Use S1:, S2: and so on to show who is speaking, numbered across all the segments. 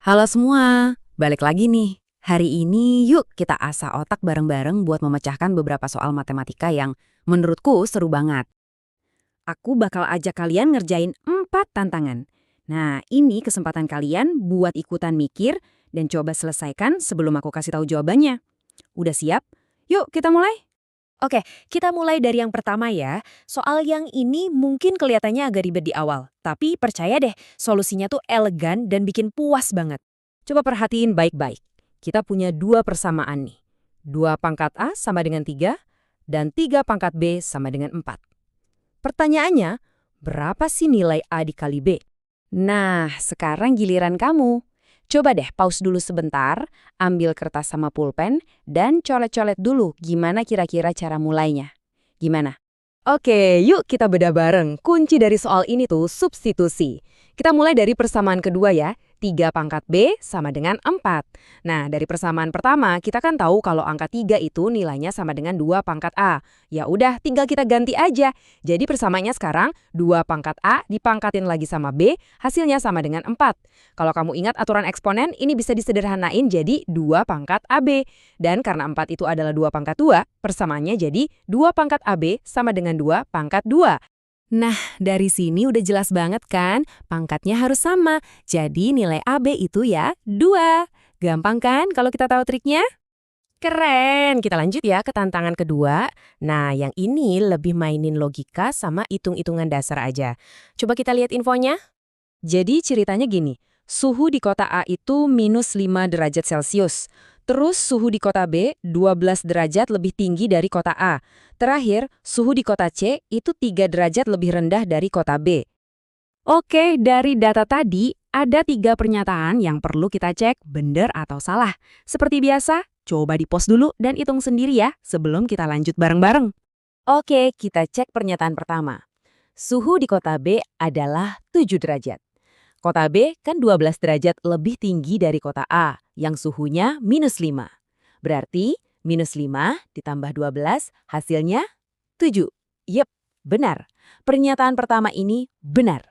S1: Halo semua, balik lagi nih. Hari ini yuk kita asah otak bareng-bareng buat memecahkan beberapa soal matematika yang menurutku seru banget. Aku bakal ajak kalian ngerjain 4 tantangan. Nah, ini kesempatan kalian buat ikutan mikir dan coba selesaikan sebelum aku kasih tahu jawabannya. Udah siap? Yuk kita mulai.
S2: Oke, kita mulai dari yang pertama ya. Soal yang ini mungkin kelihatannya agak ribet di awal, tapi percaya deh, solusinya tuh elegan dan bikin puas banget.
S1: Coba perhatiin baik-baik. Kita punya dua persamaan nih. 2 pangkat A sama dengan 3, dan 3 pangkat B sama dengan 4. Pertanyaannya, berapa sih nilai A dikali B? Nah, sekarang giliran kamu. Coba deh pause dulu sebentar, ambil kertas sama pulpen, dan colet-colet dulu gimana kira-kira cara mulainya. Gimana? Oke, yuk kita bedah bareng. Kunci dari soal ini tuh substitusi. Kita mulai dari persamaan kedua ya. 3 pangkat B sama dengan 4. Nah, dari persamaan pertama, kita kan tahu kalau angka 3 itu nilainya sama dengan 2 pangkat A. Ya udah, tinggal kita ganti aja. Jadi persamaannya sekarang 2 pangkat A dipangkatin lagi sama B, hasilnya sama dengan 4. Kalau kamu ingat aturan eksponen, ini bisa disederhanain jadi 2 pangkat AB. Dan karena 4 itu adalah 2 pangkat 2, persamaannya jadi 2 pangkat AB sama dengan 2 pangkat 2. Nah, dari sini udah jelas banget kan? Pangkatnya harus sama. Jadi nilai AB itu ya 2. Gampang kan kalau kita tahu triknya?
S2: Keren, kita lanjut ya ke tantangan kedua. Nah, yang ini lebih mainin logika sama hitung-hitungan dasar aja. Coba kita lihat infonya.
S1: Jadi ceritanya gini, suhu di kota A itu minus 5 derajat Celcius. Terus suhu di kota B 12 derajat lebih tinggi dari kota A. Terakhir, suhu di kota C itu 3 derajat lebih rendah dari kota B. Oke, dari data tadi, ada 3 pernyataan yang perlu kita cek benar atau salah. Seperti biasa, coba di-pause dulu dan hitung sendiri ya sebelum kita lanjut bareng-bareng. Oke, kita cek pernyataan pertama. Suhu di kota B adalah 7 derajat. Kota B kan 12 derajat lebih tinggi dari kota A yang suhunya minus 5. Berarti minus 5 ditambah 12 hasilnya 7. Yep, benar. Pernyataan pertama ini benar.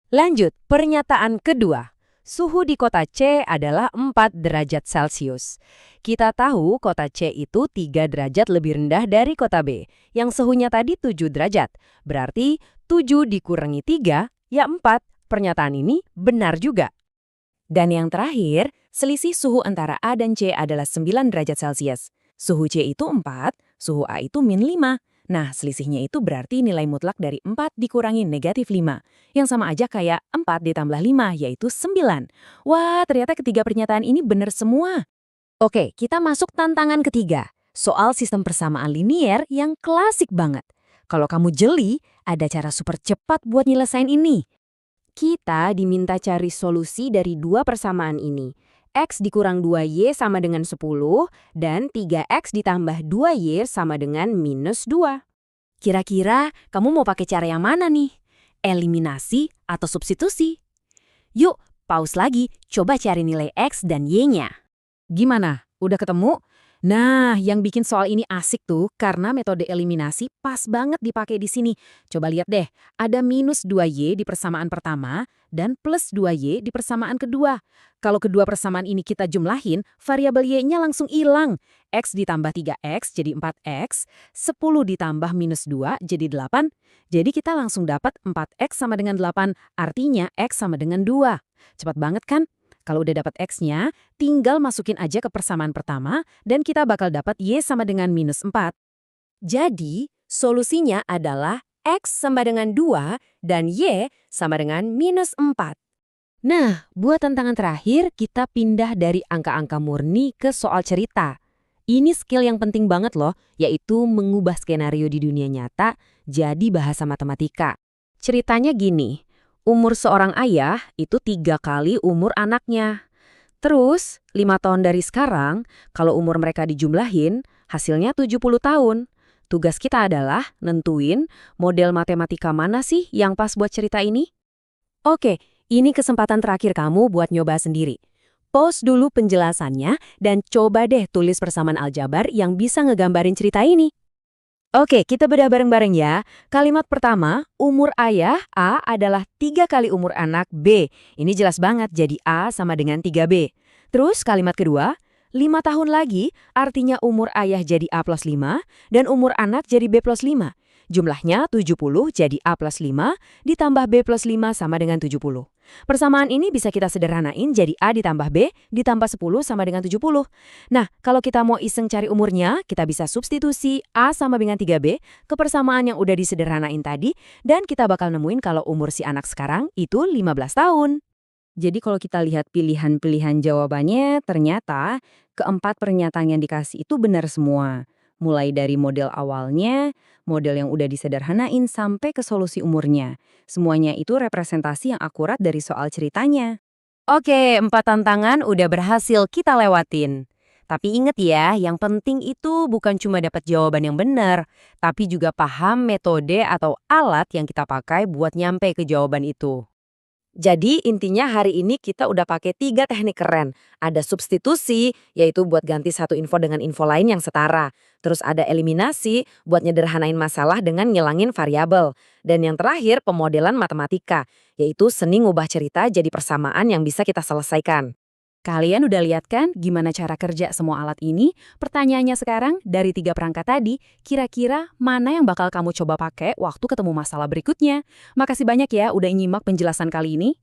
S1: Lanjut, pernyataan kedua. Suhu di kota C adalah 4 derajat Celcius. Kita tahu kota C itu 3 derajat lebih rendah dari kota B, yang suhunya tadi 7 derajat. Berarti 7 dikurangi 3, ya 4. Pernyataan ini benar juga. Dan yang terakhir, selisih suhu antara A dan C adalah 9 derajat Celcius. Suhu C itu 4, suhu A itu min 5. Nah, selisihnya itu berarti nilai mutlak dari 4 dikurangi negatif 5. Yang sama aja kayak 4 ditambah 5, yaitu 9. Wah, ternyata ketiga pernyataan ini benar semua. Oke, kita masuk tantangan ketiga. Soal sistem persamaan linier yang klasik banget. Kalau kamu jeli, ada cara super cepat buat nyelesain ini. Kita diminta cari solusi dari dua persamaan ini. X dikurang 2Y sama dengan 10, dan 3X ditambah 2Y sama dengan minus 2. Kira-kira kamu mau pakai cara yang mana nih? Eliminasi atau substitusi? Yuk, pause lagi, coba cari nilai X dan Y-nya. Gimana? Udah ketemu? Nah, yang bikin soal ini asik tuh karena metode eliminasi pas banget dipakai di sini. Coba lihat deh, ada minus 2Y di persamaan pertama dan plus 2Y di persamaan kedua. Kalau kedua persamaan ini kita jumlahin, variabel Y-nya langsung hilang. X ditambah 3X jadi 4X, 10 ditambah minus 2 jadi 8. Jadi kita langsung dapat 4X sama dengan 8, artinya X sama dengan 2. Cepat banget kan? Kalau udah dapat X-nya, tinggal masukin aja ke persamaan pertama dan kita bakal dapat Y sama dengan minus 4. Jadi, solusinya adalah X sama dengan 2 dan Y sama dengan minus 4. Nah, buat tantangan terakhir, kita pindah dari angka-angka murni ke soal cerita. Ini skill yang penting banget loh, yaitu mengubah skenario di dunia nyata jadi bahasa matematika. Ceritanya gini. Umur seorang ayah itu 3 kali umur anaknya. Terus, 5 tahun dari sekarang, kalau umur mereka dijumlahin, hasilnya 70 tahun. Tugas kita adalah nentuin model matematika mana sih yang pas buat cerita ini? Oke, ini kesempatan terakhir kamu buat nyoba sendiri. Pause dulu penjelasannya dan coba deh tulis persamaan aljabar yang bisa ngegambarin cerita ini. Oke, kita bedah bareng-bareng ya. Kalimat pertama, umur ayah A adalah 3 kali umur anak B. Ini jelas banget, jadi A sama dengan 3B. Terus kalimat kedua, 5 tahun lagi artinya umur ayah jadi A plus 5 dan umur anak jadi B plus 5. Jumlahnya 70 jadi A plus 5 ditambah B plus 5 sama dengan 70. Persamaan ini bisa kita sederhanain jadi A ditambah B ditambah 10 sama dengan 70. Nah, kalau kita mau iseng cari umurnya, kita bisa substitusi A sama dengan 3B ke persamaan yang udah disederhanain tadi, dan kita bakal nemuin kalau umur si anak sekarang itu 15 tahun. Jadi kalau kita lihat pilihan-pilihan jawabannya, ternyata keempat pernyataan yang dikasih itu benar semua. Mulai dari model awalnya, model yang udah disederhanain sampai ke solusi umurnya. Semuanya itu representasi yang akurat dari soal ceritanya. Oke, 4 tantangan udah berhasil kita lewatin. Tapi inget ya, yang penting itu bukan cuma dapat jawaban yang benar, tapi juga paham metode atau alat yang kita pakai buat nyampe ke jawaban itu. Jadi intinya hari ini kita udah pakai 3 teknik keren. Ada substitusi, yaitu buat ganti satu info dengan info lain yang setara. Terus ada eliminasi, buat nyederhanain masalah dengan ngilangin variabel. Dan yang terakhir pemodelan matematika, yaitu seni ngubah cerita jadi persamaan yang bisa kita selesaikan. Kalian udah lihat kan gimana cara kerja semua alat ini? Pertanyaannya sekarang, dari 3 perangkat tadi, kira-kira mana yang bakal kamu coba pakai waktu ketemu masalah berikutnya? Makasih banyak ya udah nyimak penjelasan kali ini.